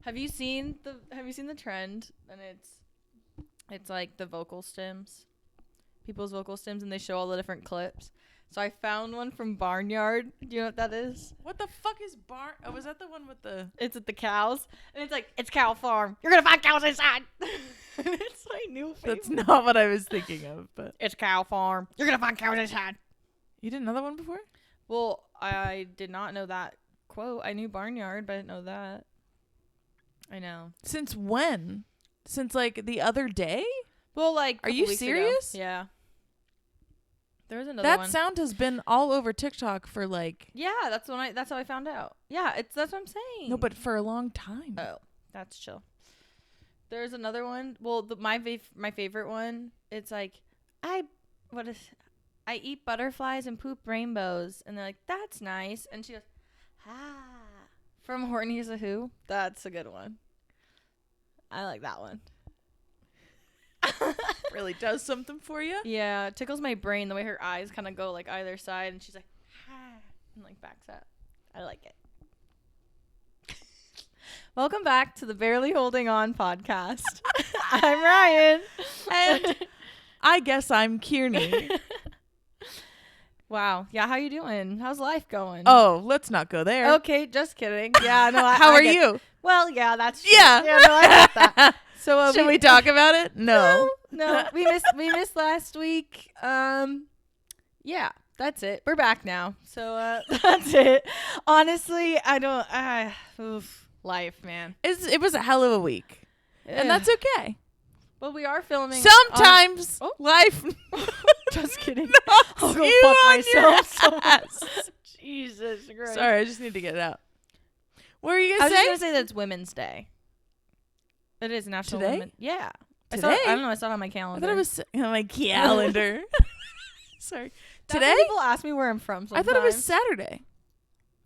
Have you seen the trend? And it's like the vocal stems, people's vocal stems, and they show all the different clips. So I found one from Barnyard. Do you know what that is? What the fuck is barn? Oh, was that the one with the? It's at the cows, and it's like, it's cow farm. You're gonna find cows inside. It's my new favorite. That's not what I was thinking of, but It's cow farm. You're gonna find cows inside. you didn't know that one before? Well, I did not know that quote. I knew Barnyard, but I didn't know that. I know. Since when? Since like the other day? Well, like, Are you serious? Yeah. There was another That one. sound has been all over TikTok for like. Yeah, that's how I found out. Yeah, that's what I'm saying. No, but for a long time. Oh, that's chill. There's another one. Well, my favorite one. It's like, I eat butterflies and poop rainbows, and they're like, that's nice. And she goes, from Horny as a Who. That's a good one. I like that one. Really does something for you. Yeah, it tickles my brain the way her eyes kind of go like either side, and she's like, and like backs up. I like it. Welcome back to the Barely Holding On podcast. I'm Ryan. And I guess I'm Kierney. Wow. Yeah, how you doing? How's life going? Oh, let's not go there. Okay, just kidding. Yeah, no. How are you? Well, yeah, that's true. Yeah. Yeah, no, I get that. So should we talk about it? No. No, we missed last week. Yeah, that's it. We're back now. So that's it. Honestly, I don't. Life, man. It was a hell of a week, and that's okay. Well, we are filming. Sometimes life. Just kidding. Knocks I'll go you fuck on myself. your ass. Jesus Christ. Sorry, I just need to get it out. What were you I gonna was say? just gonna say that it's Women's Day. It is National Today? Women. Yeah. Today? I don't know. I saw it on my I calendar. thought it was on my calendar. Sorry. That's Today? why people ask me where I'm from. Sometimes. I thought it was Saturday.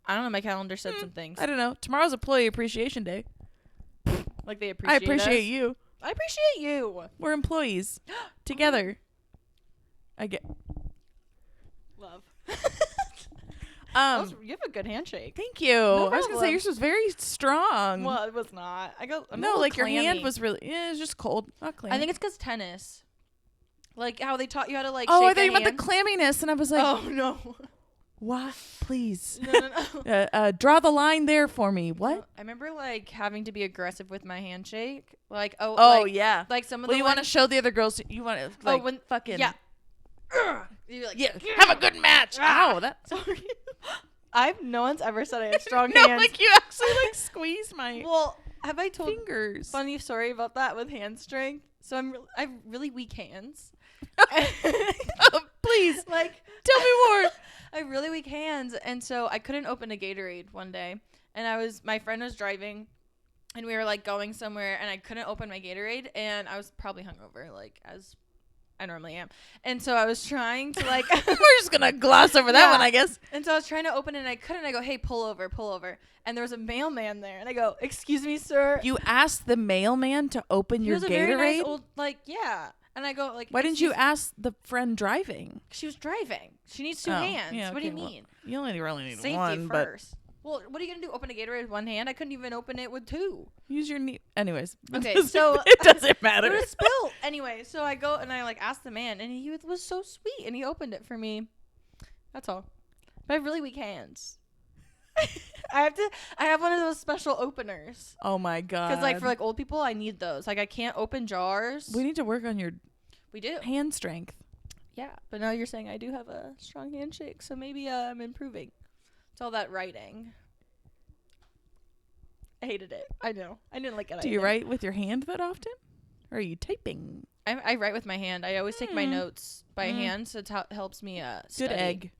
I don't know. My calendar said some things. I don't know. Tomorrow's Employee Appreciation Day. Like they I appreciate appreciate us. you. I appreciate you. We're employees together. I get Love. You have a good handshake. Thank you. I was gonna say yours was very strong. Well, it was not. I'm no, like clammy. your hand was really. Yeah, it was just cold. Not clammy. I think it's because tennis. Like how they taught you how to like. Oh, shake I thought you meant the hand. clamminess, and I was like, Oh no. what? Please. No. Draw the line there for me. What? I remember like having to be aggressive with my handshake. Like Yeah. Like some of Well, the you want to show the other girls. You want to like when fucking yeah. You're like, yeah. Have a good match. Ow, that. Sorry. No one's ever said I had strong No, hands. like you actually like squeeze my Well, have I told fingers. funny story about that with hand strength? So I have really weak hands. Oh, please, Like, tell me more. I have really weak hands, and so I couldn't open a Gatorade one day. And my friend was driving, and we were like going somewhere, and I couldn't open my Gatorade, and I was probably hungover, like as I normally am. And so I was trying to like We're just gonna gloss over that one, I guess. And so I was trying to open it and I couldn't. I go, hey, pull over. And there was a mailman there. And I go, excuse me, sir. You asked the mailman to open He your was a Gatorade? very nice old, like, yeah. And I go, like, Why didn't you ask the friend driving? She was driving. She needs two Oh, hands. yeah, What do you okay, well, mean? You only really need Safety one, first. Well, what are you going to do? Open a Gatorade with one hand? I couldn't even open it with two. but use your knee. Anyways. Okay, so it doesn't matter. It was spilled. Anyway, so I go and I like asked the man, and he was so sweet, and he opened it for me. That's all. But I have really weak hands. I have one of those special openers. Oh my God. Because like for like old people, I need those. Like I can't open jars. We need to work on your We do. hand strength. Yeah, but now you're saying I do have a strong handshake, so maybe I'm improving. It's all that writing. I hated it. I know. I didn't like it. Do you write with your hand that often? Or are you typing? I write with my hand. I always take my notes by hand, so it helps me study. Good egg.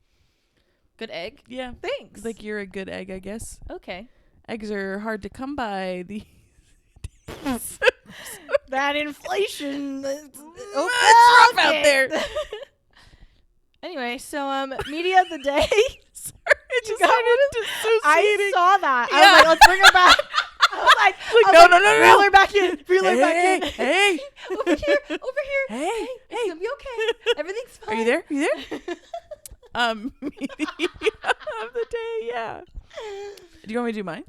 Good egg? Yeah. Thanks. Like you're a good egg, I guess. Okay. Eggs are hard to come by. That inflation. It's rough out there. Anyway, so media of the day. Sorry, it just started dissociating. I saw that. Yeah. I was like, let's bring her back. I was like, no. Reel her back in. Reel her back in. Hey. Over here. Hey. It's gonna be okay. Everything's fine. Are you there? Media of the day, yeah. Do you want me to do mine?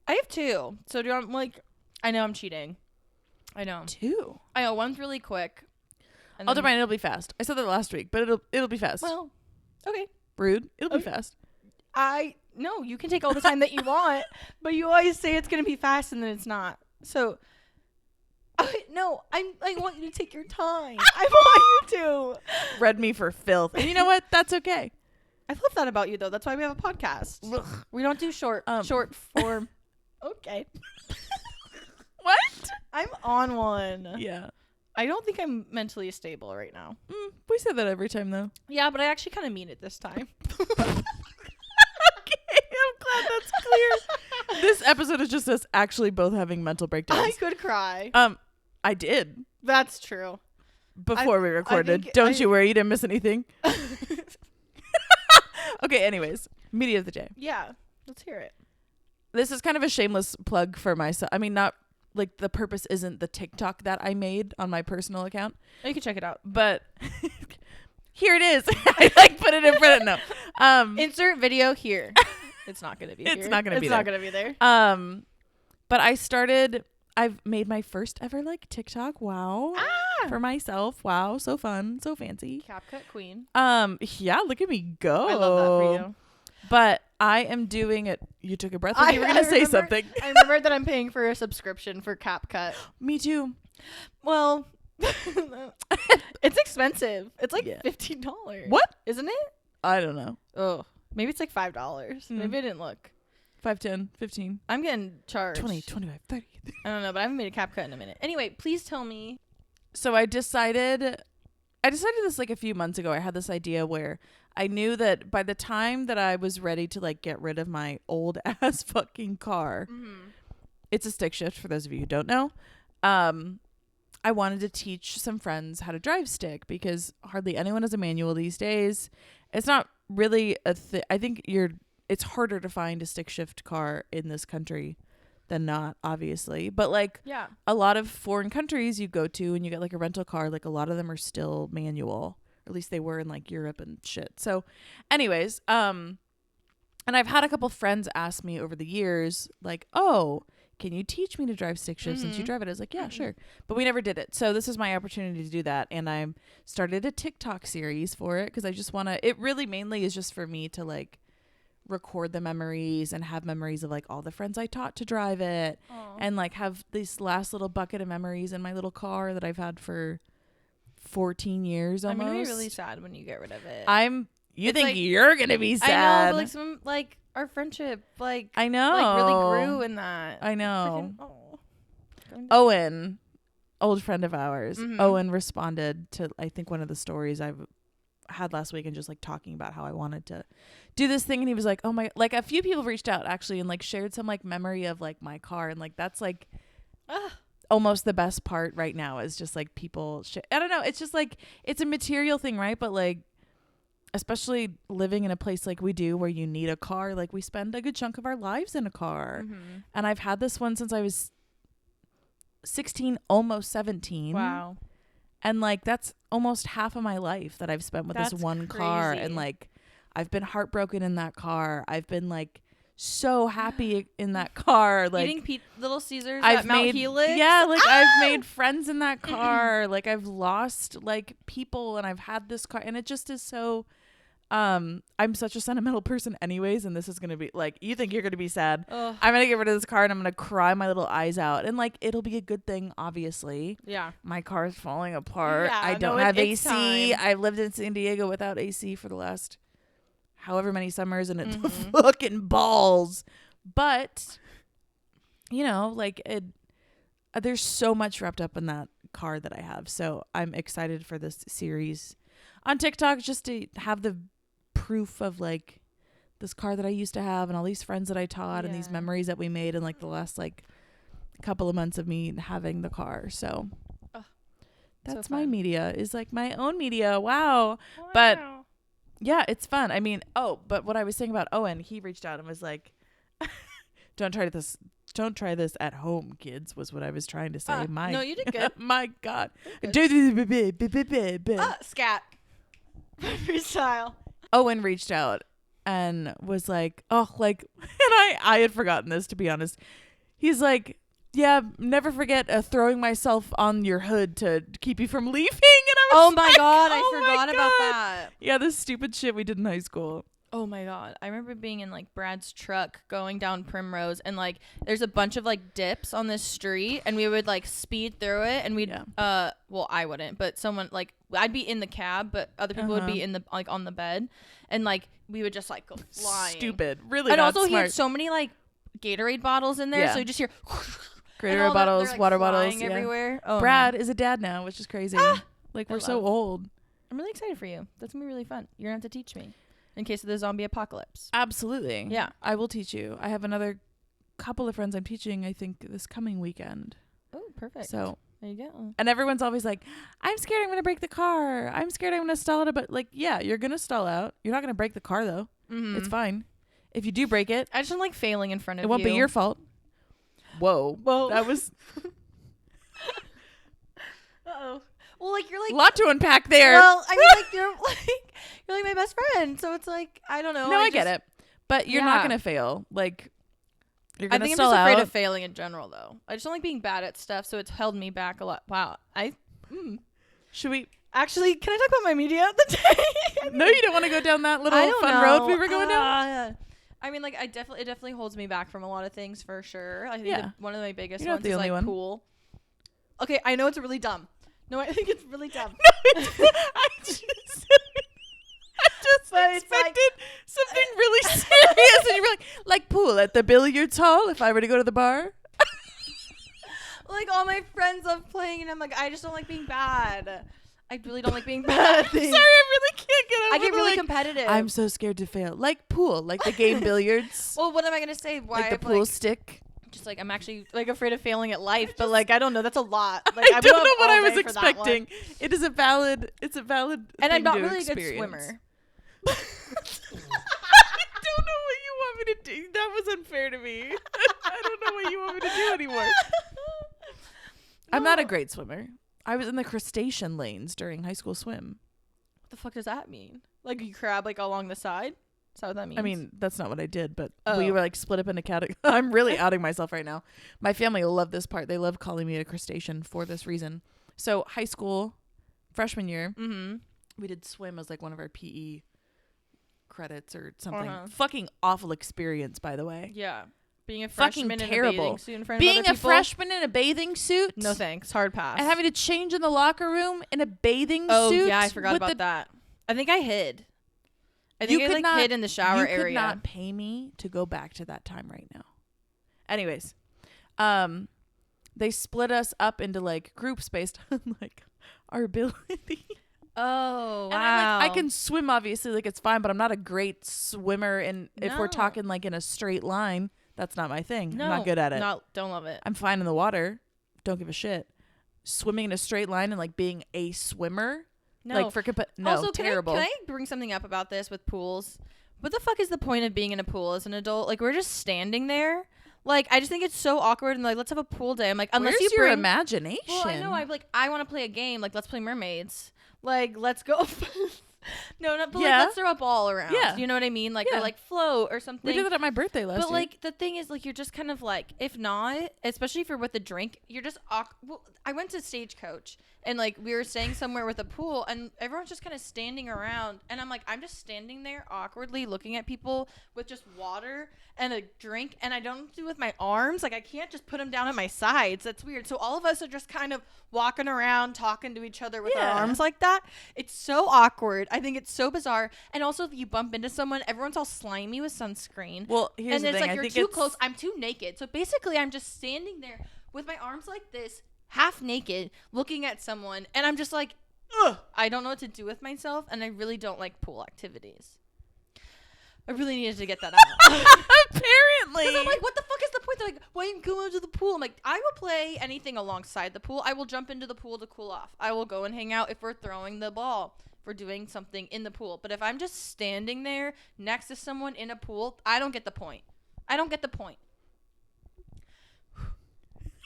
I have 2. So do you want, like, I know I'm cheating. I know. 2. I know one's really quick. And I'll do then- mine. It'll be fast. I said that last week, but it'll be fast. Well, okay. Rude. It'll be Okay. fast. No, you can take all the time that you want, but you always say it's going to be fast and then it's not. So, no, I want you to take your time. I want you to. Read me for filth. And you know what? That's okay. I love that about you, though. That's why we have a podcast. Ugh. We don't do short form. Okay. What? I'm on one. Yeah. I don't think I'm mentally stable right now. We say that every time, though. Yeah, but I actually kind of mean it this time. Okay, I'm glad that's clear. This episode is just us actually both having mental I breakdowns. could cry. I did That's true. before we recorded. Don't you worry, you didn't miss anything. Okay, anyways, media of the day. Yeah, let's hear it. This is kind of a shameless plug for myself. I mean, not like the purpose isn't the TikTok that I made on my personal account, You can check it out. but here it is. I like put it in front of no. Insert video here. It's not going to be It's here. not gonna be It's there. not going to be there. But I've made my first ever like TikTok. Wow. For myself. Wow. So fun. So fancy. CapCut queen. Yeah, look at me go. I love that for you. But I am doing it. You took a breath when you were going to say remember- something. I remember that I'm paying for a subscription for CapCut. Me too. Well, it's expensive. It's like Yeah. $15. What? Isn't it? I don't know. Oh, maybe it's like $5. Mm. Maybe I didn't look. 5, 10, 15, I'm getting charged. 20, 25, 30. I don't know, but I haven't made a CapCut in a minute. Anyway, please tell me. So I decided this like a few months ago. I had this idea where I knew that by the time that I was ready to like get rid of my old ass fucking car, it's a stick shift for those of you who don't know. I wanted to teach some friends how to drive stick because hardly anyone has a manual these days. It's not really a thing. I think it's harder to find a stick shift car in this country than not, obviously. But like Yeah. a lot of foreign countries you go to and you get like a rental car, like a lot of them are still manual. Or at least they were in like Europe and shit. So anyways, and I've had a couple friends ask me over the years, like, oh, can you teach me to drive stick shift since you drive it? I was like, yeah, sure. But we never did it. So this is my opportunity to do that. And I started a TikTok series for it because I just want to, it really mainly is just for me to like record the memories and have memories of like all the friends I taught to drive it. Aw. And like have this last little bucket of memories in my little car that I've had for 14 years I'm almost. gonna be really sad when you get rid of it. You It's think like- you're gonna be sad? I know, but like some like our friendship, like I know. like really grew in that. I know. Freaking- oh. Owen, old friend of ours, Mhm. Owen responded to I think one of the stories I've had last week and just like talking about how I wanted to do this thing, and he was like, oh my, like a few people reached out actually and like shared some like memory of like my car, and like that's like almost the best part right now is just like people I don't know, it's just like it's a material thing, right? But like especially living in a place like we do where you need a car, like we spend a good chunk of our lives in a car. And I've had this one since I was 16, almost 17. Wow. And like that's almost half of my life that I've spent with That's this one car. crazy. And like I've been heartbroken in that car. I've been like so happy in that car. Like Eating Little Caesars I've at Mount made Helix. yeah, like I've made friends in that car. Like I've lost like people, and I've had this car, and it just is so. I'm such a sentimental person, anyways, and this is gonna be like you think you're gonna be sad. Ugh. I'm gonna get rid of this car and I'm gonna cry my little eyes out, and like it'll be a good thing. Obviously, Yeah. my car's falling apart. Yeah, I no, don't have it's AC. time. I've lived in San Diego without AC for the last however many summers, and it's Mhm. fucking balls. But you know, like there's so much wrapped up in that car that I have. So I'm excited for this series on TikTok just to have the proof of like this car that I used to have and all these friends that I taught and these Yeah. memories that we made in like the last like couple of months of me having the car. So that's my fun. media is like my own media. Wow. But- Wow. Yeah, it's fun. I mean, but what I was saying about Owen, he reached out and was like, don't try this at home, kids, was what I was trying to say. No, you did good. My God. Scat. Freestyle. Owen reached out and was like, oh, like, and I had forgotten this, to be honest. He's like, yeah, never forget throwing myself on your hood to keep you from leaving. And I was Oh my like, God, I oh my forgot about God. that. Yeah, this stupid shit we did in high school. Oh my God. I remember being in like Brad's truck going down Primrose, and like there's a bunch of like dips on this street, and we would like speed through it, and we'd well, I wouldn't, but someone like I'd be in the cab, but other people would be in the like on the bed, and like we would just like go flying. Stupid. Really and not also smart. he had so many like Gatorade bottles in there, so you just hear Gatorade bottles, like, water bottles, everywhere. Oh, Brad is a dad now, which is crazy. Like we're so old. I'm really excited for you. That's gonna be really fun. You're gonna have to teach me in case of the zombie apocalypse. Absolutely. Yeah, I will teach you. I have another couple of friends I'm teaching, I think, this coming weekend. Oh, perfect. So there you go. and everyone's always like, I'm scared I'm gonna break the car. I'm scared I'm gonna stall it. But like, yeah, you're gonna stall out. You're not gonna break the car though. Mm-hmm. It's fine. If you do break it, I just don't like failing in front of you. it won't be your fault. Whoa. That was Uh-oh. Well, like you're like a lot to unpack there. Well, I mean, like you're like my best friend, so it's like I don't know. No, I get it, but you're not gonna fail. Like you're gonna. I think stall I'm just afraid out. of failing in general, though. I just don't like being bad at stuff, so it's held me back a lot. Wow. Should we? Actually, can I talk about my media of the day? No, you don't want to go down that little fun road we were going down. I mean, like it definitely holds me back from a lot of things for sure. I think one of my biggest You're not ones the is only like one. pool. Okay, I know it's really dumb. No, I think it's really dumb. I just expected something really serious, and you were like pool at the billiards hall. If I were to go to the bar, like all my friends love playing, and I'm like, I just don't like being bad. I really don't like being bad at things. Sorry, I really can't get over I get really like, competitive. I'm so scared to fail. Like pool, like the game billiards. Well, what am I gonna say? Why like the pool stick. Just like I'm actually like afraid of failing at life, but like I don't know. That's a lot. Like I don't know what I was expecting. It is a valid. It's a valid. And I'm not really experience. a good swimmer. I don't know what you want me to do. That was unfair to me. I don't know what you want me to do anymore. I'm not a great swimmer. I was in the crustacean lanes during high school swim. What the fuck does that mean? Like you crab like along the side? Is that what that means? I mean, that's not what I did, but we were like split up into categories. I'm really outing myself right now. My family will love this part. They love calling me a crustacean for this reason. So high school, freshman year, we did swim as like one of our PE credits or something. Fucking awful experience, by the way. Yeah. Being a freshman fucking in terrible. a bathing suit in front Being of other a people? freshman in a bathing suit? No thanks. Hard pass. And having to change in the locker room in a bathing suit? Oh, yeah, I forgot about that. I think I hid. I think I like hid in the shower area. You could not pay me to go back to that time right now. Anyways, they split us up into like groups based on like our ability. Oh, wow. And I can swim, obviously, like it's fine, but I'm not a great swimmer. And if we're talking like in a straight line, that's not my thing. I'm not good at it. Don't love it. I'm fine in the water. Don't give a shit. Swimming in a straight line and like being a swimmer. No. Like for also, terrible. Can I bring something up about this with pools? What the fuck is the point of being in a pool as an adult? Like we're just standing there. Like I just think it's so awkward and like let's have a pool day. I'm like unless Where's you your bring imagination. Well, I know. I want to play a game. Like let's play mermaids. Like let's go. No, not but like let's throw a ball around. Yeah. You know what I mean? Like or like float or something. We did that at my birthday last year. But like the thing is like you're just kind of like if not, especially if you're with a drink, you're just well, I went to Stagecoach and like we were staying somewhere with a pool and everyone's just kind of standing around and I'm like I'm just standing there awkwardly looking at people with just water and a drink and I don't do it with my arms. Like I can't just put them down at my sides. That's weird. So all of us are just kind of walking around talking to each other with our arms like that. It's so awkward. I think it's so bizarre. And also if you bump into someone, everyone's all slimy with sunscreen. Well, here's the thing. Like you're too close. I'm too naked. So basically I'm just standing there with my arms like this, half naked, looking at someone, and I'm just like, ugh, I don't know what to do with myself, and I really don't like pool activities. I really needed to get that out. Apparently. Because I'm like, what the fuck is the point? They're like, why you go into the pool? I'm like, I will play anything alongside the pool. I will jump into the pool to cool off. I will go and hang out if we're throwing the ball, if we're doing something in the pool. But if I'm just standing there next to someone in a pool, I don't get the point. I don't get the point.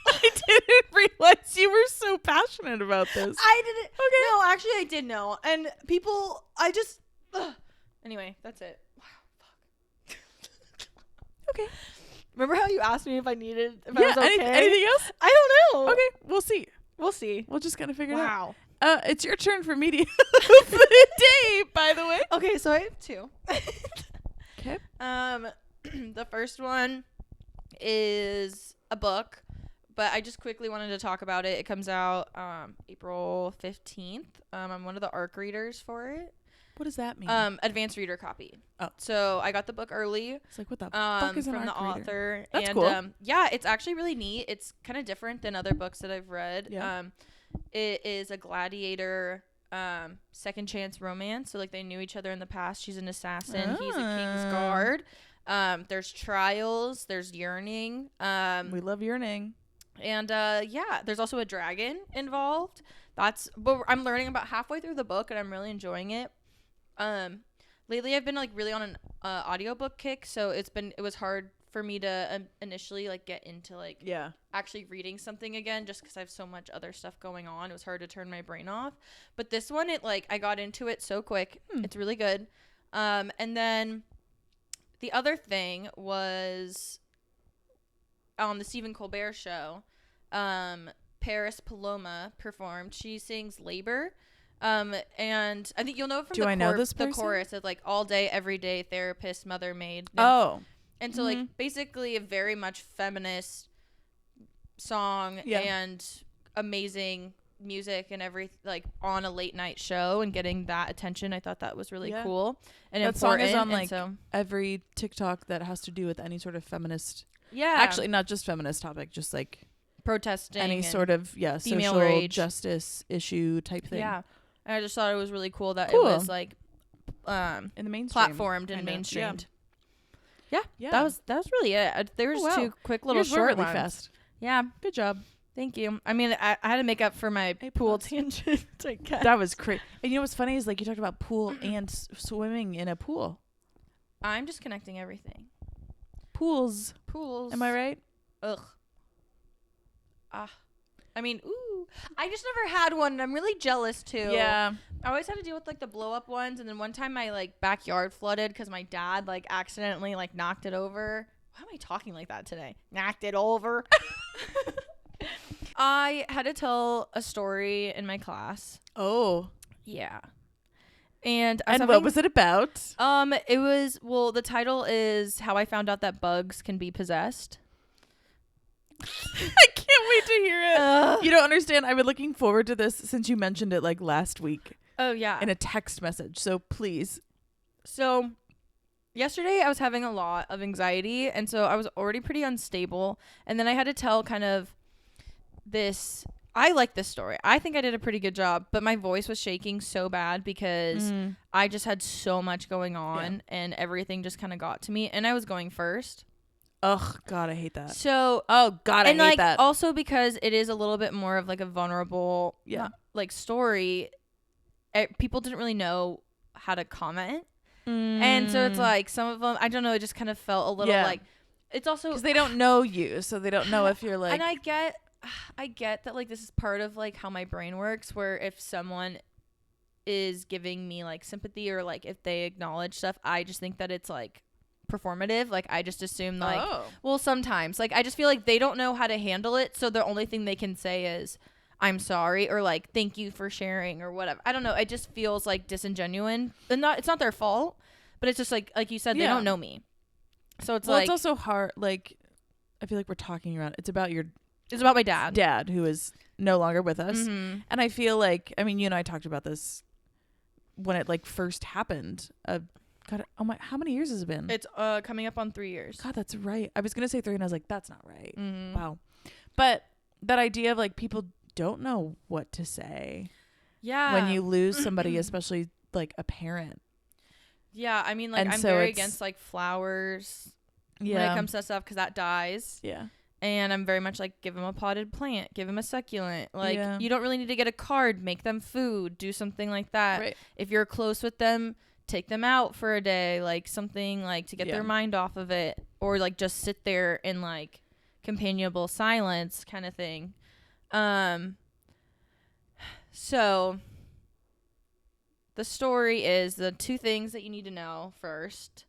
I didn't realize you were so passionate about this. I didn't. Okay. No, actually, I did know. And people, I just. Anyway, that's it. Wow, fuck. Okay. Remember how you asked me if I was okay? Anything else? I don't know. Okay, we'll see. We'll see. We'll just kind of figure it out. Wow. It's your turn for media of the day, by the way. Okay, so I have two. Okay. The first one is a book, but I just quickly wanted to talk about it. It comes out April 15th. I'm one of the ARC readers for it. What does that mean? Advanced reader copy. Oh. So I got the book early. It's like, what the fuck is an from the ARC reader? author. That's and, cool. Yeah, it's actually really neat. It's kind of different than other books that I've read. Yeah. It is a gladiator second chance romance. So like they knew each other in the past. She's an assassin. He's a king's guard. There's trials. There's yearning. We love yearning. And yeah, there's also a dragon involved. But I'm learning about halfway through the book, and I'm really enjoying it. Lately I've been like really on an audiobook kick, so it was hard for me to initially like get into like actually reading something again, just because I have so much other stuff going on. It was hard to turn my brain off. But this one, I got into it so quick. It's really good. And then the other thing was on the Stephen Colbert show, Paris Paloma performed. She sings Labor. And I think you'll know from the chorus of like all day, every day, therapist, mother, maid. And so like basically a very much feminist song and amazing music and every like on a late night show and getting that attention. I thought that was really cool and that important. Song is on like every TikTok that has to do with any sort of feminist. Yeah. Actually, not just feminist topic, just like protesting, any sort of female social rage. Justice issue type thing. Yeah. And I just thought it was really cool that it was like in the mainstream, platformed and mainstreamed. Yeah. That was really it. There's two quick little short ones. Fast. Yeah. Good job. Thank you. I mean, I had to make up for my pool tangent. I guess. That was crazy. And you know what's funny is like you talked about pool and swimming in a pool. I'm just connecting everything. Pools. Am I right? Ugh. I mean, ooh. I just never had one, and I'm really jealous too. Yeah. I always had to deal with like the blow up ones, and then one time my like backyard flooded because my dad like accidentally like knocked it over. Why am I talking like that today? Knocked it over. I had to tell a story in my class. Oh. Yeah. And what was it about? It was, the title is How I Found Out That Bugs Can Be Possessed. I can't wait to hear it. You don't understand. I've been looking forward to this since you mentioned it like last week. Oh, yeah. In a text message. So please. So yesterday I was having a lot of anxiety, and so I was already pretty unstable. And then I had to tell kind of this. I like this story. I think I did a pretty good job, but my voice was shaking so bad because I just had so much going on and everything just kind of got to me, and I was going first. Ugh, God, I hate that. So, I hate that. Also because it is a little bit more of like a vulnerable, like story. People didn't really know how to comment, and so it's like some of them, I don't know, it just kind of felt a little like. It's also because they don't know you, so they don't know if you're like. And I get that like this is part of like how my brain works, where if someone is giving me like sympathy or like if they acknowledge stuff, I just think that it's like performative. Like I just assume like sometimes like I just feel like they don't know how to handle it, so the only thing they can say is I'm sorry or like thank you for sharing or whatever. I don't know, it just feels like disingenuine, and it's not their fault, but it's just like you said, they don't know me, so it's like it's also hard. Like I feel like we're talking around. It's about my dad who is no longer with us. And I feel like, I mean, you and I talked about this when it like first happened. God, oh my, how many years has it been? It's coming up on 3 years. God, that's right. I was going to say 3 and I was like, that's not right. Wow. But that idea of like people don't know what to say. Yeah. When you lose somebody, especially like a parent. Yeah. I mean, like I'm very against like flowers when it comes to stuff because that dies. Yeah. And I'm very much like, give them a potted plant, give them a succulent. Like, you don't really need to get a card, make them food, do something like that. Right. If you're close with them, take them out for a day, like something like to get their mind off of it, or like just sit there in like companionable silence kind of thing. So the story is the two things that you need to know first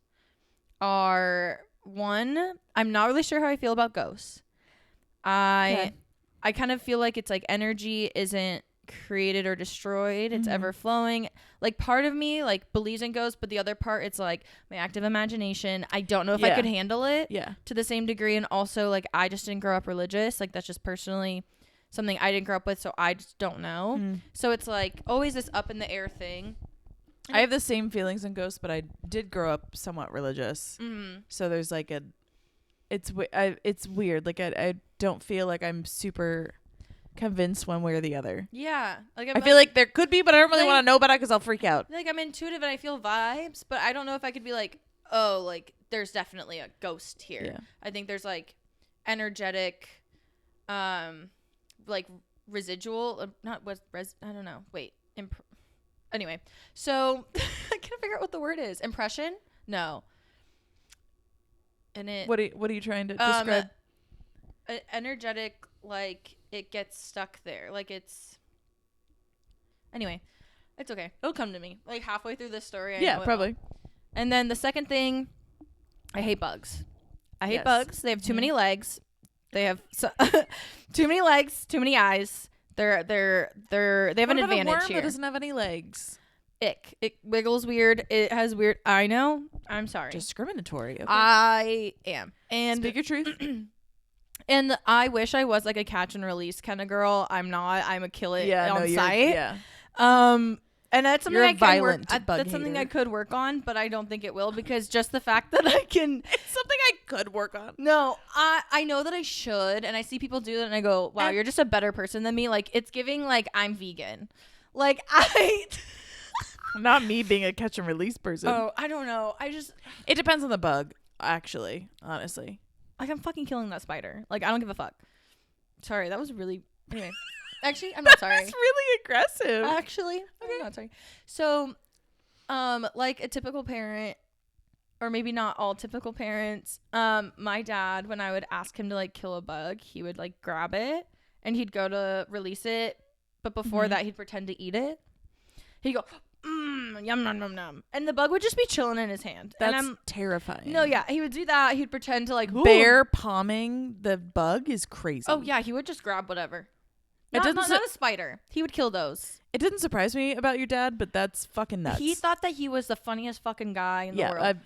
are one, I'm not really sure how I feel about ghosts. I kind of feel like it's like energy isn't created or destroyed. It's ever flowing. Like part of me like believes in ghosts, but the other part it's like my active imagination. I don't know if I could handle it to the same degree. And also like I just didn't grow up religious. Like that's just personally something I didn't grow up with, so I just don't know. So it's like always this up in the air thing. I have the same feelings in ghosts, but I did grow up somewhat religious. So there's like it's weird. Like I don't feel like I'm super convinced one way or the other. Yeah. Like I feel like there could be, but I don't really want to know about it because I'll freak out. Like I'm intuitive and I feel vibes, but I don't know if I could be like, oh, like there's definitely a ghost here. Yeah. I think there's like energetic, like residual, not what I don't know. Wait, anyway, so I can't figure out what the word is. Impression? No. And it. What are you trying to describe? Energetic, like it gets stuck there. Like it's. Anyway, it's okay. It'll come to me like halfway through this story. Yeah, probably. And then the second thing, I hate bugs. I hate bugs. They have too many legs. They have too many legs, too many eyes. They have an advantage a worm here. That doesn't have any legs. Ick. It wiggles weird. It has weird. I know. I'm sorry. Discriminatory. Okay. I am. And speak your truth. And I wish I was like a catch and release kind of girl. I'm not. I'm a kill it on site. Yeah. And that's something that's something I could work on, but I don't think it will because just the fact that I can. It's something I could work on. No, I know that I should, and I see people do that, and I go, wow, you're just a better person than me. Like it's giving like I'm vegan. Like Not me being a catch and release person. Oh, I don't know. It depends on the bug, actually, honestly. Like I'm fucking killing that spider. Like I don't give a fuck. Sorry, that was really anyway. Actually, I'm not sorry. That's really aggressive. Actually, I'm not sorry. So, like a typical parent, or maybe not all typical parents, my dad, when I would ask him to like kill a bug, he would like grab it and he'd go to release it, but before that he'd pretend to eat it. He'd go, yum nom nom nom, and the bug would just be chilling in his hand. That's terrifying. No, yeah, he would do that. He'd pretend to like bear palming the bug is crazy. Oh yeah, he would just grab whatever. Not a spider. He would kill those. It didn't surprise me about your dad, but that's fucking nuts. He thought that he was the funniest fucking guy in the world.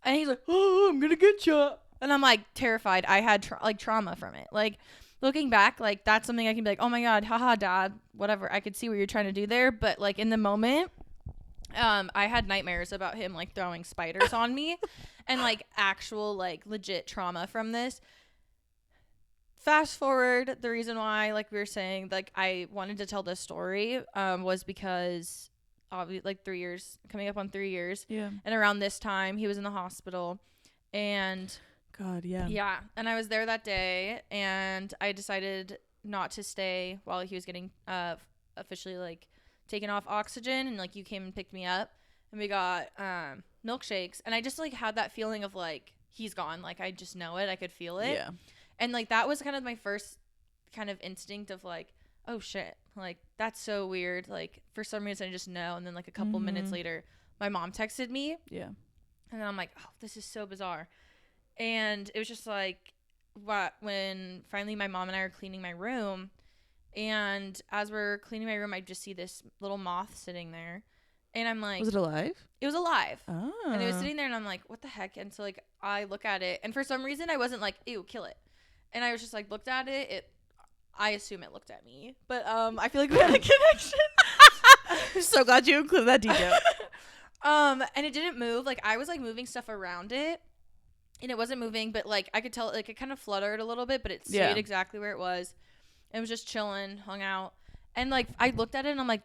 And he's like, oh, I'm gonna get you. And I'm like terrified. I had trauma from it. Like looking back, like that's something I can be like, oh my god, haha, dad, whatever. I could see what you're trying to do there, but like in the moment, I had nightmares about him like throwing spiders on me, and like actual like legit trauma from this. Fast forward, the reason why, like we were saying, like I wanted to tell this story was because obviously like 3 years, coming up on 3 years. Yeah. And around this time, he was in the hospital. And God, yeah. Yeah. And I was there that day, and I decided not to stay while he was getting officially like taken off oxygen. And like you came and picked me up, and we got milkshakes. And I just like had that feeling of like he's gone. Like I just know it. I could feel it. Yeah. And, like, that was kind of my first kind of instinct of, like, oh, shit. Like, that's so weird. Like, for some reason, I just know. And then, like, a couple minutes later, my mom texted me. Yeah. And then I'm like, oh, this is so bizarre. And it was just, like, when finally my mom and I are cleaning my room. And as we're cleaning my room, I just see this little moth sitting there. And I'm like... Was it alive? It was alive. Oh. And it was sitting there, and I'm like, what the heck? And so, like, I look at it. And for some reason, I wasn't like, ew, kill it. And I was just like, looked at it. I assume it looked at me, but I feel like we had a connection. I'm so glad you included that detail. And it didn't move. Like I was like moving stuff around it, and it wasn't moving. But like I could tell, like it kind of fluttered a little bit, but it stayed exactly where it was. It was just chilling, hung out, and like I looked at it, and I'm like,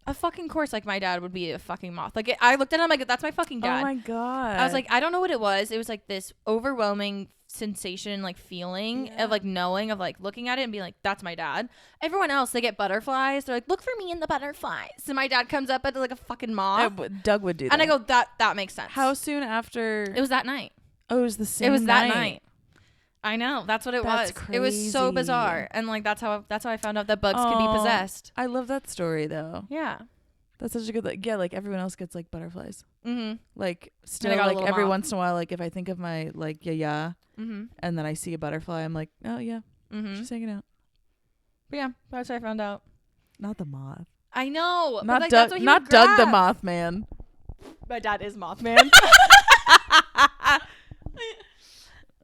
of fucking course, like my dad would be a fucking moth. Like I looked at him, like that's my fucking dad. Oh my god. I was like, I don't know what it was. It was like this overwhelming sensation, like feeling of like knowing of like looking at it and being like, that's my dad. Everyone else, they get butterflies. They're like, look for me in the butterflies. So my dad comes up at like a fucking moth. Doug would do that. And I go, that makes sense. How soon after? It was that night. Oh, it was the same. It was that night. I know. That's what it was. Crazy. It was so bizarre. And like that's how I found out that bugs can be possessed. I love that story though. Yeah. That's such a good, like, yeah, like everyone else gets like butterflies. Mm-hmm. Like I still got a like little every moth. once in a while, like if I think of my like yeah, Mm-hmm. and then I see a butterfly, I'm like, oh yeah, Mm-hmm. she's hanging out. But yeah, that's what I found out. Not the moth. I know. But Not like, Doug. that's what he Not would Doug the grab. Mothman. My dad is Mothman.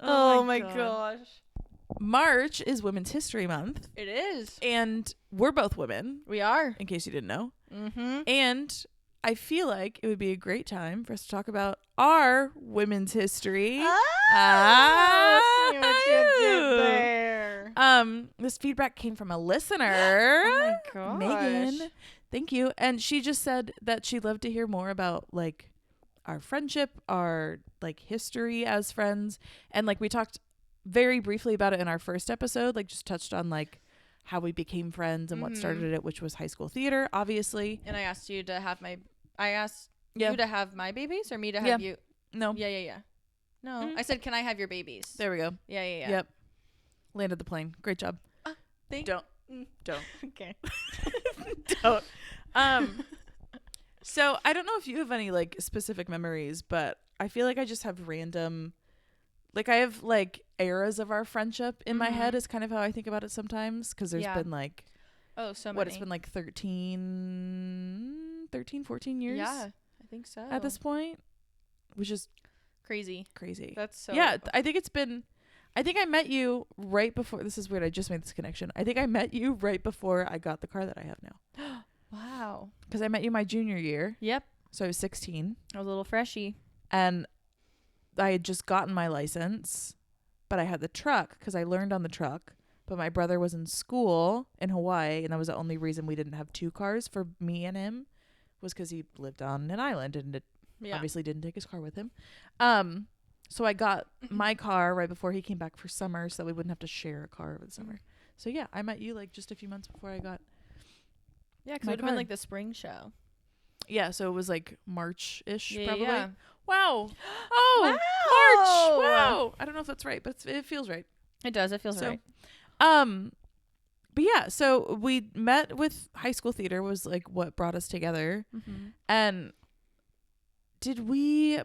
Oh my gosh. March is Women's History Month, It is. and we're both women, We are. in case you didn't know. Mm-hmm. And I feel like it would be a great time for us to talk about our women's history. Ah, see what you did there. This feedback came from a listener. Oh my gosh. Megan. Thank you. And she just said that she'd love to hear more about like our friendship, our like history as friends. And like we talked very briefly about it in our first episode, like just touched on like how we became friends and what started it, which was high school theater, obviously. And I asked you to have my Yeah. you to have my babies or me to have you. No. Yeah. No. I said, can I have your babies? There we go. Yeah. Yep. Landed the plane. Great job. Don't. Okay. Don't. So I don't know if you have any like specific memories, but I feel like I just have random, like I have like eras of our friendship in my head is kind of how I think about it sometimes. Cause there's been like, so many. what, it's been like 13, 14 years. Yeah, I think so. At this point, which is crazy. That's so. Yeah. I think I met you right before. This is weird. I just made this connection. I think I met you right before I got the car that I have now. Wow. Because I met you my junior year. Yep. So I was 16. I was a little freshy. And I had just gotten my license, but I had the truck because I learned on the truck. But my brother was in school in Hawaii, and that was the only reason we didn't have two cars for me and him, was because he lived on an island and obviously didn't take his car with him. So I got my car right before he came back for summer so that we wouldn't have to share a car over the summer. So yeah, I met you like just a few months before I got. Yeah, because it would have been like the spring show. Yeah, so it was like March-ish probably. Yeah. Wow. Oh, Wow. March. Wow. I don't know if that's right, but it feels right. It does. It feels right. But yeah, so we met with high school theater was like what brought us together. Mm-hmm. And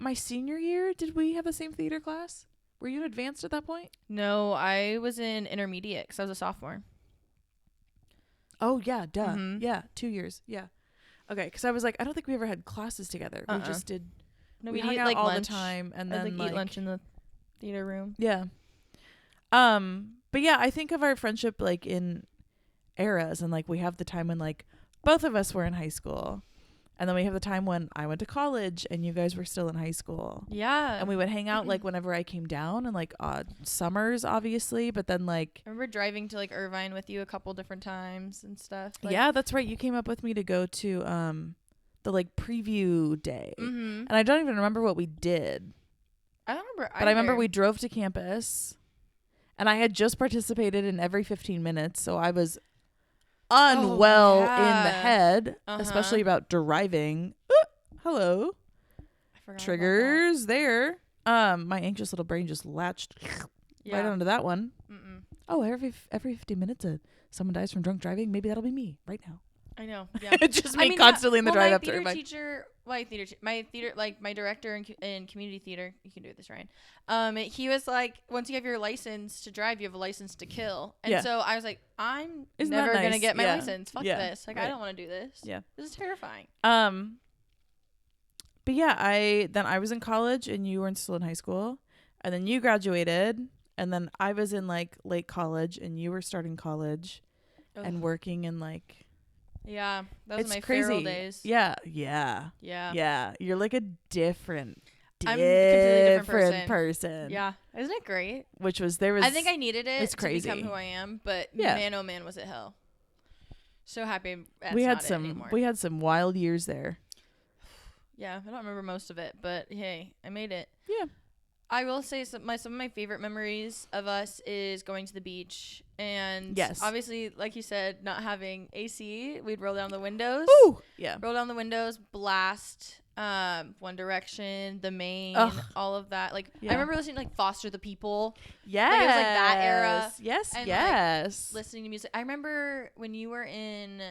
my senior year, did we have the same theater class? Were you advanced at that point? No, I was in intermediate because I was a sophomore. Oh, yeah, duh. Mm-hmm. Yeah, 2 years. Yeah. Okay, because I was like, I don't think we ever had classes together. We just did. No, we we'd hung eat out like all lunch. the time, and I'd then eat lunch in the theater room. Yeah. But yeah, I think of our friendship like in eras, and like we have the time when like both of us were in high school, and then we have the time when I went to college and you guys were still in high school. Yeah. And we would hang out like whenever I came down, and like summers obviously, but then like I remember driving to like Irvine with you a couple different times and stuff. Like, yeah, that's right. You came up with me to go to the like preview day, Mm-hmm. and I don't even remember what we did. I don't remember. But I remember we drove to campus, and I had just participated in every 15 minutes, so I was unwell in the head, especially about driving. Hello. I forgot Triggers there. My anxious little brain just latched right onto that one. Mm-mm. Oh, every 50 minutes someone dies from drunk driving. Maybe that'll be me right now. I know. Yeah. It's just me constantly in the drive up to Irvine. My theater, like my director in community theater, you can do this, Ryan. He was like, once you have your license to drive, you have a license to kill. And so I was like, I'm never going to get my license. Fuck this. Like, I don't want to do this. Yeah. This is terrifying. But yeah, I was in college and you weren't still in high school, and then you graduated, and then I was in like late college and you were starting college and working in like. Yeah, that was my crazy. feral days. Yeah. You're like a different person. Yeah, isn't it great? I think I needed it to crazy. become who I am, but man, oh man, was it hell. So happy we had some wild years there. Yeah, I don't remember most of it, but hey, I made it. Yeah. I will say some of my favorite memories of us is going to the beach, and obviously, like you said, not having AC, we'd roll down the windows. Ooh, yeah. Roll down the windows, blast One Direction, The Main, all of that. Like I remember listening to like Foster the People. Yeah. Like, it was like that era. Yes, and, yes. Like, listening to music. I remember when you were in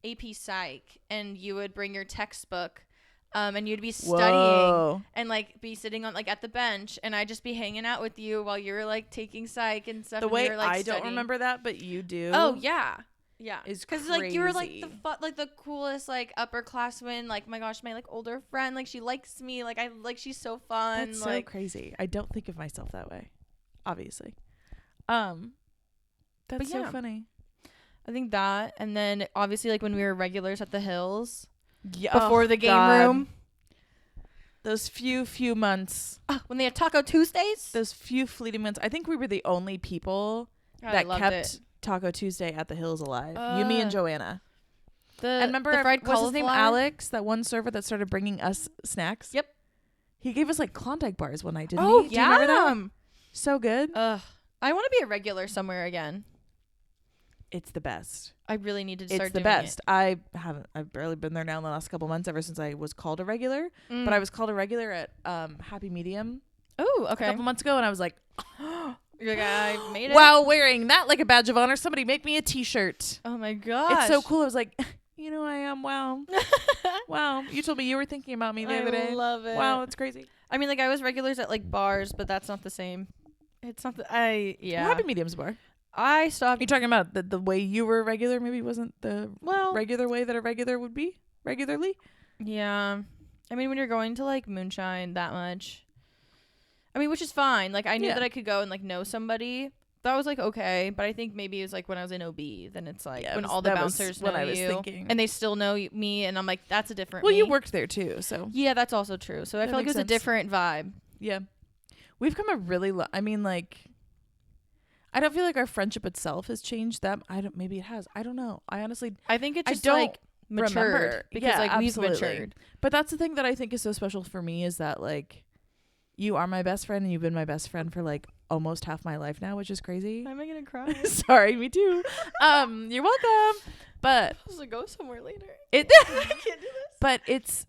AP Psych and you would bring your textbook And you'd be studying Whoa. and like be sitting on like at the bench, and I'd just be hanging out with you while you were like taking psych and stuff. The and we way were, like, I studying. don't remember that, but you do. Oh yeah. Yeah, Is because like you were like crazy. the coolest like upperclassman. Like my gosh, my like older friend. Like she likes me. Like I like she's so fun. That's like so crazy. I don't think of myself that way, obviously. That's so yeah. funny. I think that, and then obviously like when we were regulars at the Hills Yeah, before the game room. Those few months. When they had Taco Tuesdays. Those few fleeting months. I think we were the only people that kept Taco Tuesday at the Hills alive. You, me, and Joanna. And remember, the fried what's his name? cauliflower? Alex, that one server that started bringing us snacks. Yep. He gave us like Klondike bars one night, didn't Oh, he? Do yeah. you remember that? So good. I want to be a regular somewhere again. It's the best. I really need to start It's the doing best. I've barely been there now in the last couple months ever since I was called a regular. it. But I was called a regular at Happy Medium Oh, a okay. couple months ago, and I was like, You're like, I made it. wow, wearing that like a badge of honor. Somebody make me a t-shirt. Oh my gosh. It's so cool. I was like, you know, I am. Wow. Wow. You told me you were thinking about me the other day. I love it. Wow, it's crazy. I mean, like I was regulars at like bars, but that's not the same. It's not yeah. Happy Medium's bar. I stopped. You're talking about the way you were regular maybe wasn't the regular way that a regular would be regularly? Yeah. I mean, when you're going to like moonshine that much, I mean, which is fine. Like I knew that I could go and like know somebody. That was like okay, but I think maybe it was like when I was in OB, then it's like when all the bouncers know you, and they still know me, and I'm like, that's a different. Well, me. you worked there too, so yeah, that's also true. So I feel like it was a different vibe. Yeah, we've come a really. I mean, like, I don't feel like our friendship itself has changed that. Maybe it has. I don't know. I honestly. I think it's just don't like matured because like we've matured. But that's the thing that I think is so special for me is that like, you are my best friend and you've been my best friend for like almost half my life now, which is crazy. Am I gonna cry? Sorry, me too. You're welcome. But I'm supposed to go somewhere later. I can't do this. But it's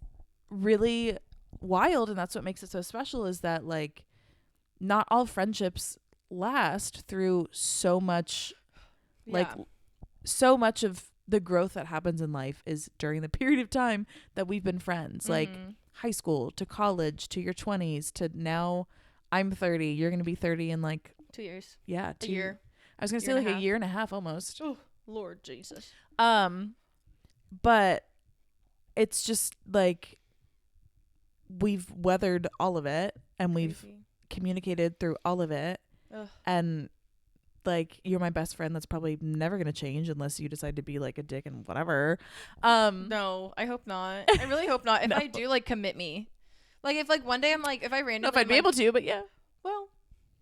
really wild, and that's what makes it so special is that like not all friendships last through so much like so much of the growth that happens in life is during the period of time that we've been friends. Like high school to college to your 20s to now I'm 30. You're going to be 30 in like 2 years. Yeah, a year. I was going to say like a year and a half almost. Oh, Lord Jesus. But it's just like we've weathered all of it and we've communicated through all of it. Ugh. And like you're my best friend that's probably never going to change unless you decide to be like a dick and whatever. No, I hope not. I really hope not. If No. I do, like, commit me. Like, if like one day I'm like, if I randomly, I don't know if I'd be able to, but yeah. Well,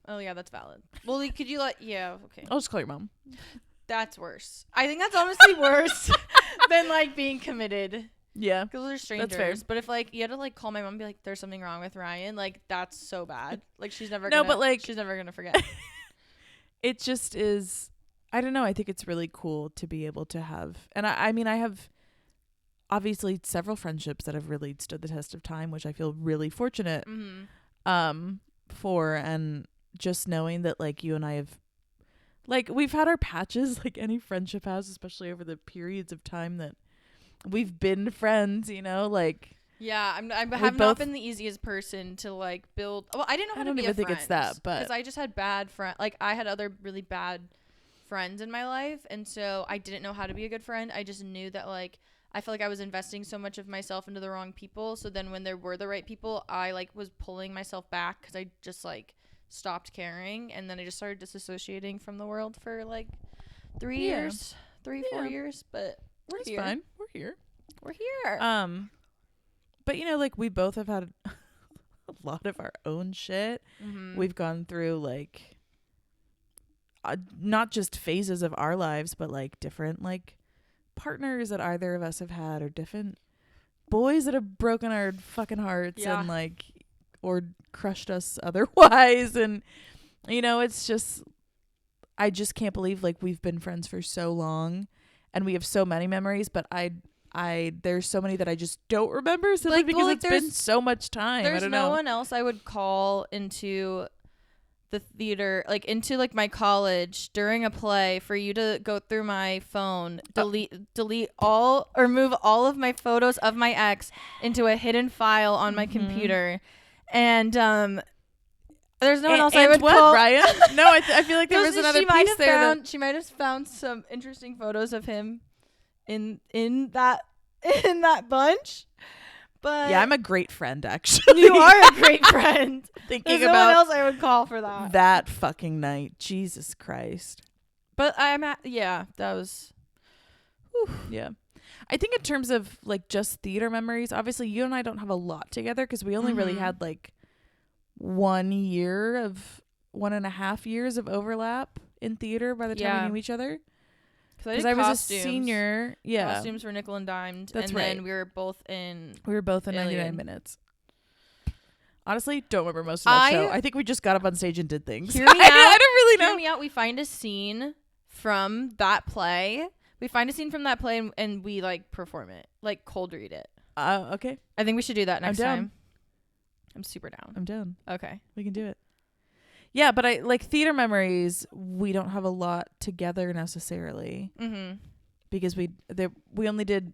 oh yeah, that's valid. Well, like, could you yeah, okay. I'll just call your mom. That's worse. I think that's honestly worse than like being committed. Yeah, because they're strangers. That's fair. But if like you had to like call my mom and be like, "There's something wrong with Ryan," like that's so bad. Like she's never she's never gonna forget. It just is. I don't know. I think it's really cool to be able to have, and I mean, I have obviously several friendships that have really stood the test of time, which I feel really fortunate for, and just knowing that like you and I have. Like, we've had our patches, like any friendship has, especially over the periods of time that we've been friends, you know, like. Yeah, I have not been the easiest person to, like, build. Well, I didn't know how to be a friend. I don't even think it's that, but. Because I just had bad friends. Like, I had other really bad friends in my life, and so I didn't know how to be a good friend. I just knew that, like, I felt like I was investing so much of myself into the wrong people, so then when there were the right people, I, like, was pulling myself back because I just, like, stopped caring, and then I just started disassociating from the world for like 4 years, but we're here. Fine. We're here. But you know, like we both have had a lot of our own shit. We've gone through like not just phases of our lives, but like different like partners that either of us have had, or different boys that have broken our fucking hearts and like or crushed us otherwise. And you know, it's just, I just can't believe like we've been friends for so long and we have so many memories, but there's so many that I just don't remember simply because it's been so much time. There's I don't know. no one else I would call into the theater, like into like my college during a play, for you to go through my phone, delete all or move all of my photos of my ex into a hidden file on my computer. And there's no one else I would call. Ryan? No, I feel like there was another piece there. She might have found some interesting photos of him in that bunch. But yeah, I'm a great friend, actually. You are a great friend. Thinking There's no one else I would call for that. That fucking night. Jesus Christ. But that was. Whew. Yeah. I think in terms of like just theater memories, obviously you and I don't have a lot together because we only really had like 1 and a half years of overlap in theater by the time we knew each other. Because I was a senior. Yeah. Costumes were nickel and dimed. That's and right. then we were both in 99 minutes. Honestly, don't remember most of that show. I think we just got up on stage and did things. Hear me out. I don't really know. Hear me out. We find a scene from that play. And we like perform it. Like cold read it. Okay. I think we should do that next I'm down. time. I'm super down. I'm down. Okay. We can do it. Yeah, but I like theater memories. We don't have a lot together necessarily because we only did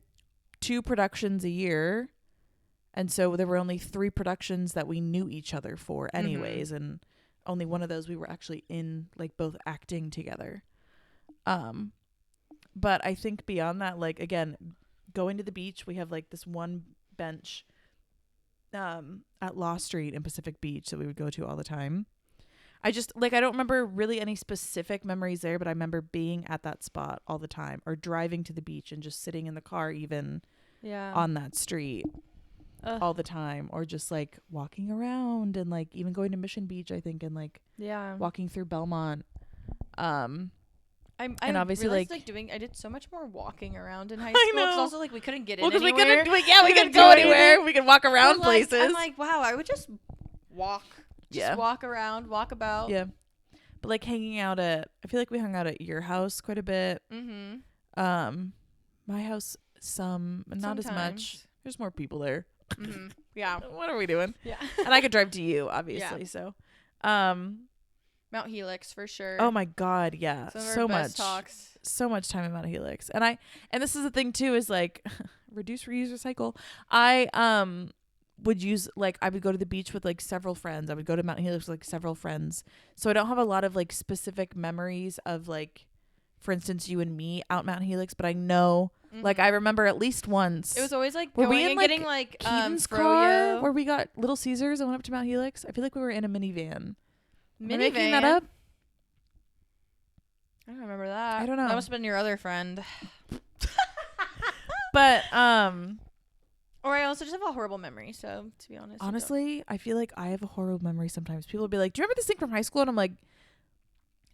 2 productions a year, and so there were only 3 productions that we knew each other for, anyways, and only one of those we were actually in, like both acting together. But I think beyond that, like again, going to the beach, we have like this one bench at Law Street in Pacific Beach that we would go to all the time. I don't remember really any specific memories there, but I remember being at that spot all the time, or driving to the beach and just sitting in the car even on that street all the time, or just like walking around and like even going to Mission Beach, I think, and like walking through Belmont. And obviously like I did so much more walking around in high school. Because also like we couldn't get in anywhere. We couldn't go anywhere. We could walk around places. I'm like, wow, I would just walk. Walk around, walk about. Yeah. But like hanging out I feel like we hung out at your house quite a bit. My house, not as much. There's more people there. Yeah. What are we doing? Yeah. And I could drive to you, obviously. Yeah. So, Mount Helix for sure. Oh my God. Yeah. So much talks. So much time at Mount Helix. And this is the thing too, is like reduce, reuse, recycle. Would use like I would go to the beach with like several friends. I would go to Mount Helix with like several friends. So I don't have a lot of like specific memories of like, for instance, you and me out Mount Helix, but I know like I remember at least once. It was always like getting like Keaton's car where we got Little Caesars and went up to Mount Helix. I feel like we were in a minivan. Am I making that up? I don't remember that. I don't know. That must have been your other friend. But or I also just have a horrible memory, so to be honest. Honestly, I feel like I have a horrible memory sometimes. People will be like, do you remember this thing from high school? And I'm like,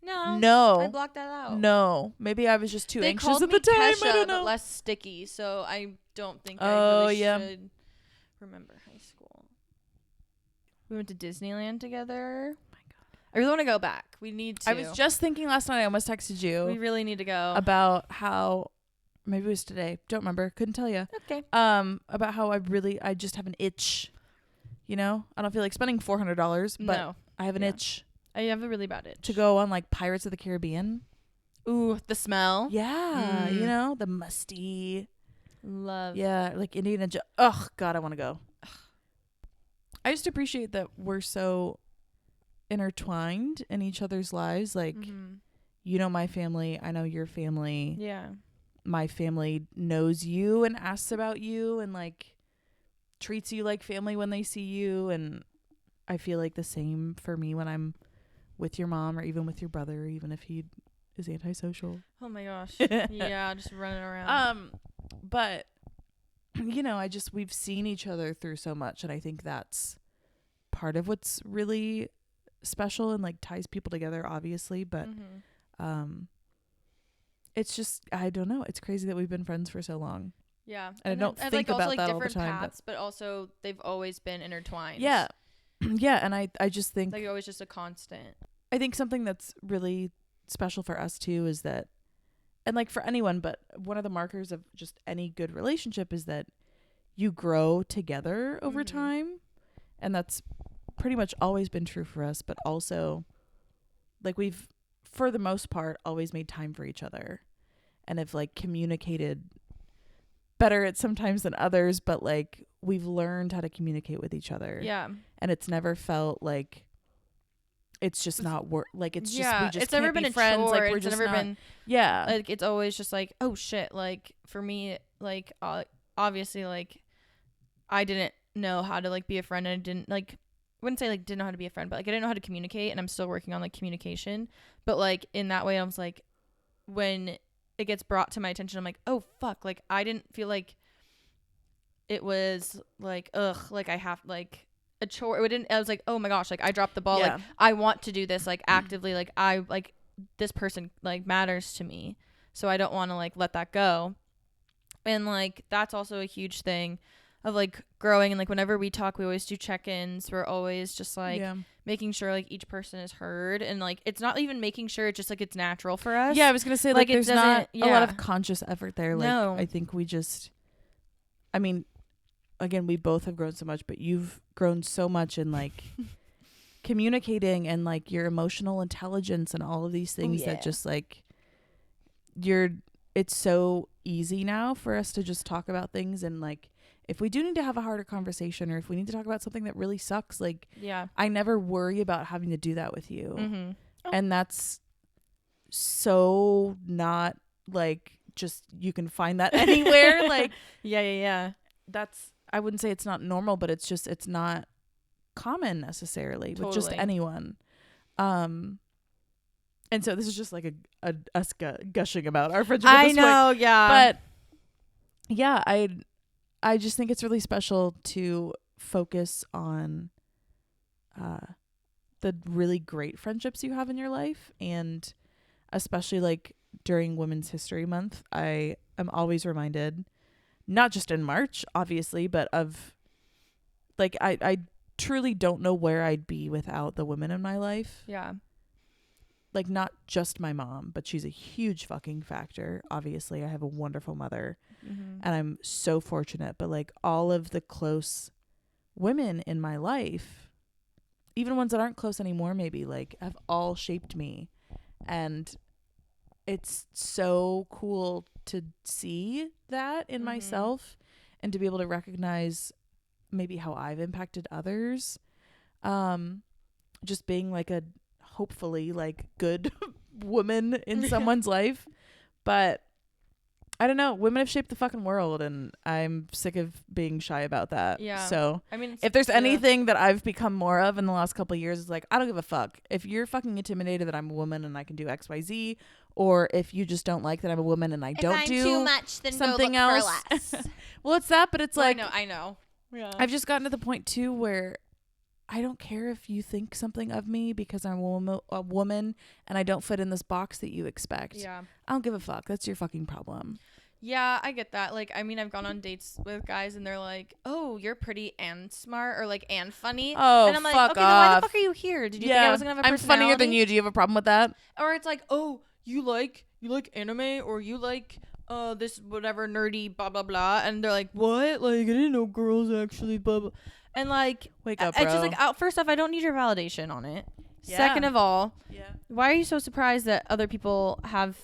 no. I blocked that out. No. Maybe I was just too anxious at the time. Kesha, I don't know. But less sticky, so I don't think I really should remember high school. We went to Disneyland together. Oh my God. I really want to go back. We need to. I was just thinking last night, I almost texted you. We really need to go. About how... Maybe it was today. Don't remember. Couldn't tell you. Okay. About how I just have an itch. You know? I don't feel like spending $400, but I have an itch. I have a really bad itch. To go on like Pirates of the Caribbean. Ooh, the smell. Yeah. You know? The musty. Love. Yeah. Like Indiana Jones. Oh, God, I want to go. I just appreciate that we're so intertwined in each other's lives. Like, you know my family. I know your family. Yeah. My family knows you and asks about you and like treats you like family when they see you, and I feel like the same for me when I'm with your mom or even with your brother, even if he is antisocial. Oh my gosh. Yeah, just running around. But you know, we've seen each other through so much, and I think that's part of what's really special and like ties people together, obviously, but it's just, I don't know. It's crazy that we've been friends for so long. Yeah. And I don't think about that all the time. Paths, but also they've always been intertwined. Yeah. Yeah. And I just think. Like always just a constant. I think something that's really special for us too is that, and like for anyone, but one of the markers of just any good relationship is that you grow together over time. And that's pretty much always been true for us, but also like we've for the most part always made time for each other and have like communicated better at sometimes than others, but like we've learned how to communicate with each other. Yeah. And it's never felt like it's just not work. Like it's just we just it's can't never been be a friends. chore. Like we're It's just never not. been Yeah. like it's always just like, oh shit. Like for me, like obviously like I didn't know how to like be a friend, and I didn't like wouldn't say like didn't know how to be a friend, but like I didn't know how to communicate, and I'm still working on like communication. But like in that way, I was like, when it gets brought to my attention, I'm like, oh fuck, like I didn't feel like it was like like I have like a chore. It didn't. I was like, oh my gosh, like I dropped the ball. Yeah. Like I want to do this like actively. Like I like this person like matters to me, so I don't want to like let that go. And like that's also a huge thing of like growing, and like whenever we talk, we always do check-ins. We're always just like making sure like each person is heard, and like it's not even making sure, it's just like it's natural for us. Yeah, I was gonna say like there's not a lot of conscious effort there. Like No. I think we just, I mean, again, we both have grown so much, but you've grown so much in like communicating and like your emotional intelligence and all of these things that just like it's so easy now for us to just talk about things, and like if we do need to have a harder conversation or if we need to talk about something that really sucks, like I never worry about having to do that with you. And that's so not like just you can find that anywhere. Like that's, I wouldn't say it's not normal, but it's just it's not common necessarily with just anyone. And so this is just like us gushing about our friendship. I know, but yeah, I just think it's really special to focus on the really great friendships you have in your life, and especially like during Women's History Month, I am always reminded, not just in March, obviously, but of like I truly don't know where I'd be without the women in my life. Yeah. Like not just my mom, but she's a huge fucking factor. Obviously, I have a wonderful mother, and I'm so fortunate, but like all of the close women in my life, even ones that aren't close anymore, maybe like have all shaped me. And it's so cool to see that in myself and to be able to recognize maybe how I've impacted others. Just being like a hopefully like good woman in someone's life. But I don't know, women have shaped the fucking world, and I'm sick of being shy about that. Yeah. So I mean, if there's anything that I've become more of in the last couple of years, is like I don't give a fuck if you're fucking intimidated that I'm a woman and I can do XYZ, or if you just don't like that I'm a woman and I don't do too much, then something go look else. for less. Well, it's that, but it's like I know. Yeah. I've just gotten to the point too where I don't care if you think something of me because I'm a woman and I don't fit in this box that you expect. Yeah. I don't give a fuck. That's your fucking problem. Yeah, I get that. Like, I mean, I've gone on dates with guys and they're like, "Oh, you're pretty and smart," or like and funny. Oh, and I'm like, fuck "Okay, then why the off. fuck are you here? Did you think I was gonna have a I'm personality?" funnier than you. Do you have a problem with that? Or it's like, "Oh, you like anime, or you like this whatever nerdy blah blah blah," and they're like, "What? Like, I didn't know girls actually blah blah." And like, wake up, bro. It's just like, first off, I don't need your validation on it. Yeah. Second of all, why are you so surprised that other people have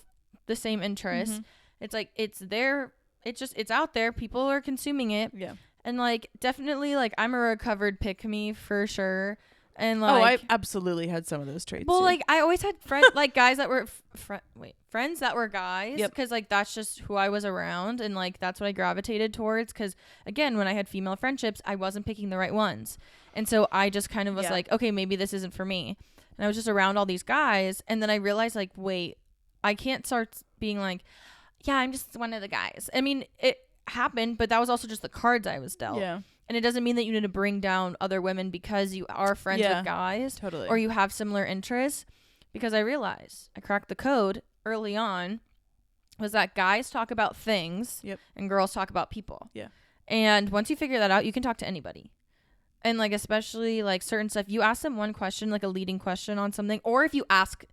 the same interests? It's like it's there. It's out there. People are consuming it. Yeah. And like definitely like I'm a recovered pick-me for sure. And like I absolutely had some of those traits. well, too. like I always had friends like guys that were friends that were guys, Yep. because like that's just who I was around, and like that's what I gravitated towards, because again, when I had female friendships, I wasn't picking the right ones. And so I just kind of was like, okay, maybe this isn't for me. And I was just around all these guys, and then I realized like, wait, I can't start being like, yeah, I'm just one of the guys. I mean, it happened, but that was also just the cards I was dealt. Yeah. And it doesn't mean that you need to bring down other women because you are friends with guys. Totally. Or you have similar interests. Because I realized, I cracked the code early on, was that guys talk about things and girls talk about people. Yeah. And once you figure that out, you can talk to anybody. And like, especially like certain stuff, you ask them one question, like a leading question on something, or if you ask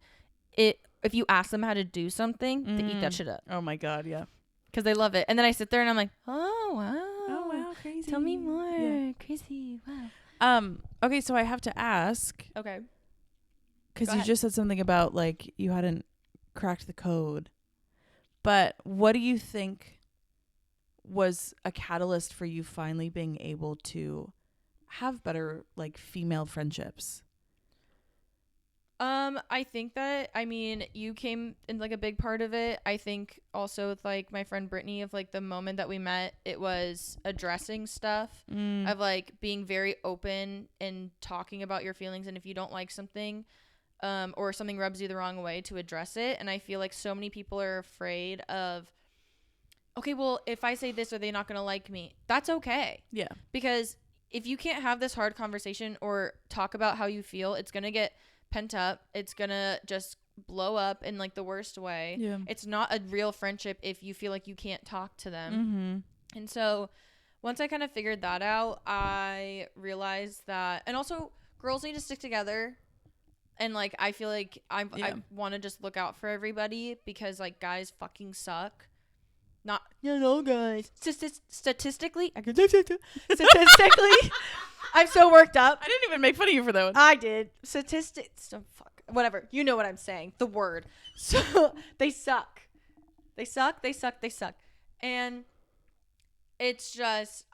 them how to do something, they eat that shit up. Oh my God. Yeah. Because they love it. And then I sit there and I'm like, oh, wow. Oh, wow. Crazy. Tell me more. Yeah. Crazy. Wow. Okay. So I have to ask, Okay. because Go you ahead. just said something about like you hadn't cracked the code. But what do you think was a catalyst for you finally being able to have better like female friendships? I think that, I mean, you came in like a big part of it. I think also with like my friend Brittany, of like the moment that we met, it was addressing stuff, of like being very open and talking about your feelings, and if you don't like something, or something rubs you the wrong way, to address it. And I feel like so many people are afraid of, okay, well, if I say this, are they not going to like me? That's okay. Yeah. Because if you can't have this hard conversation or talk about how you feel, it's going to get pent up. It's going to just blow up in like the worst way. Yeah. It's not a real friendship if you feel like you can't talk to them. Mm-hmm. And so once I kind of figured that out, I realized that, and also girls need to stick together. And like, I feel like I want to just look out for everybody, because like guys fucking suck. Not, guys. Statistically, I'm so worked up. I didn't even make fun of you for that one. I did. Statistics. Oh, fuck. Whatever. You know what I'm saying. The word. So they suck. They suck. And it's just,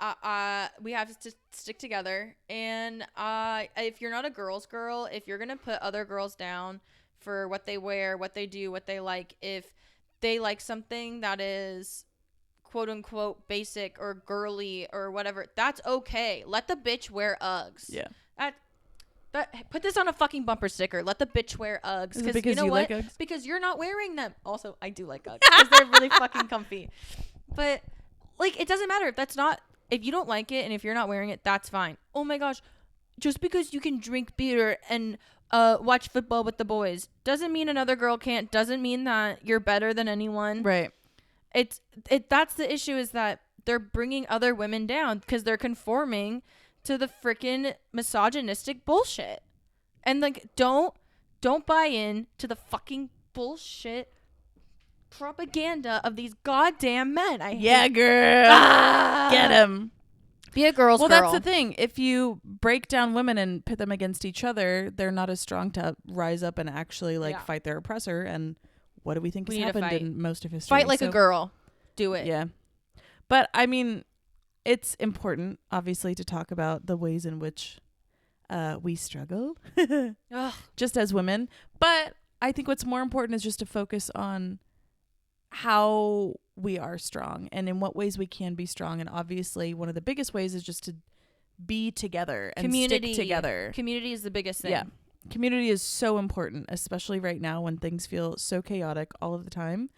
we have to stick together. And if you're not a girl's girl, if you're going to put other girls down for what they wear, what they do, what they like, if they like something that is quote unquote basic or girly or whatever, that's okay. Let the bitch wear Uggs. Yeah. Put this on a fucking bumper sticker. Let the bitch wear Uggs. Is it because you know what? like Uggs? Because you're not wearing them. Also, I do like Uggs because they're really fucking comfy. But like, it doesn't matter. If you don't like it and if you're not wearing it, that's fine. Oh my gosh. Just because you can drink beer and watch football with the boys doesn't mean another girl can't. Doesn't mean that you're better than anyone. Right. That's the issue, is that they're bringing other women down because they're conforming to the freaking misogynistic bullshit. And like, don't buy in to the fucking bullshit propaganda of these goddamn men. Girl. Get him. Be a girl's girl. Well, that's the thing. If you break down women and pit them against each other, they're not as strong to rise up and actually fight their oppressor. And what do we think has happened in most of history? Fight like a girl. Do it. Yeah. But I mean, it's important, obviously, to talk about the ways in which we struggle just as women. But I think what's more important is just to focus on how we are strong and in what ways we can be strong. And obviously, one of the biggest ways is just to be together and stick together. Community is the biggest thing. Yeah. Community is so important, especially right now when things feel so chaotic all of the time.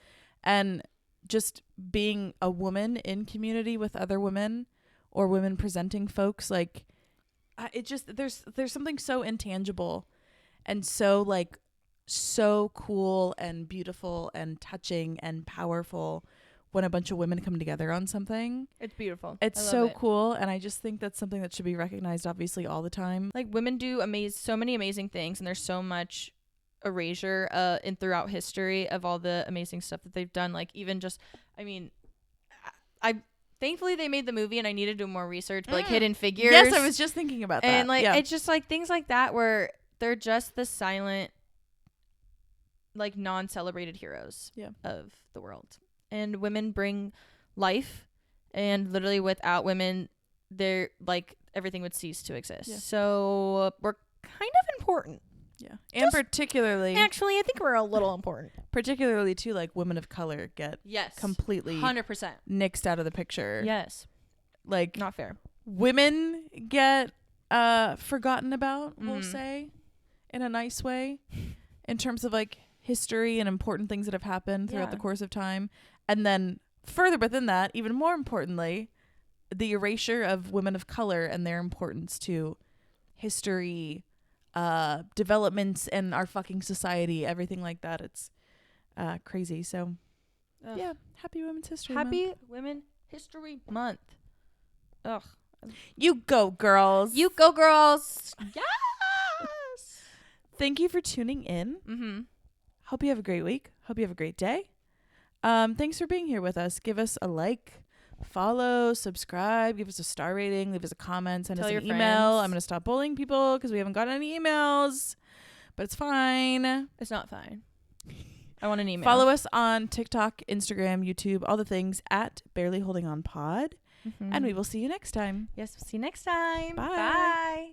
And just being a woman in community with other women or women presenting folks, like it just, there's something so intangible and so like so cool and beautiful and touching and powerful when a bunch of women come together on something. It's beautiful. It's so cool. And I just think that's something that should be recognized, obviously, all the time. Like, women do so many amazing things, and there's so much erasure in throughout history of all the amazing stuff that they've done. Like, even just, I mean, I thankfully they made the movie, and I needed to do more research, but like Hidden Figures. Yes, I was just thinking about that. And like, it's just like things like that where they're just the silent, like, non-celebrated heroes of the world. And women bring life, and literally without women, they're like, everything would cease to exist. Yeah. So we're kind of important. Yeah. And particularly, actually, I think we're a little important. Particularly too, like, women of color get completely 100% nixed out of the picture. Yes. Like, not fair. Women get forgotten about, we'll say, in a nice way, in terms of like history and important things that have happened throughout the course of time. And then further within that, even more importantly, the erasure of women of color and their importance to history, developments in our fucking society, everything like that. It's crazy. So yeah, happy Women's History Month. Happy Women History Month. Ugh. You go, girls. You go, girls. Yes. Thank you for tuning in. Hope you have a great week. Hope you have a great day. Thanks for being here with us. Give us a like, follow, subscribe, give us a star rating, leave us a comment, send us an email. I'm going to stop bullying people because we haven't got any emails. but it's fine. It's not fine. I want an email. Follow us on TikTok, Instagram, YouTube, all the things at Barely Holding On Pod. And we will see you next time. Yes, we'll see you next time. Bye. Bye.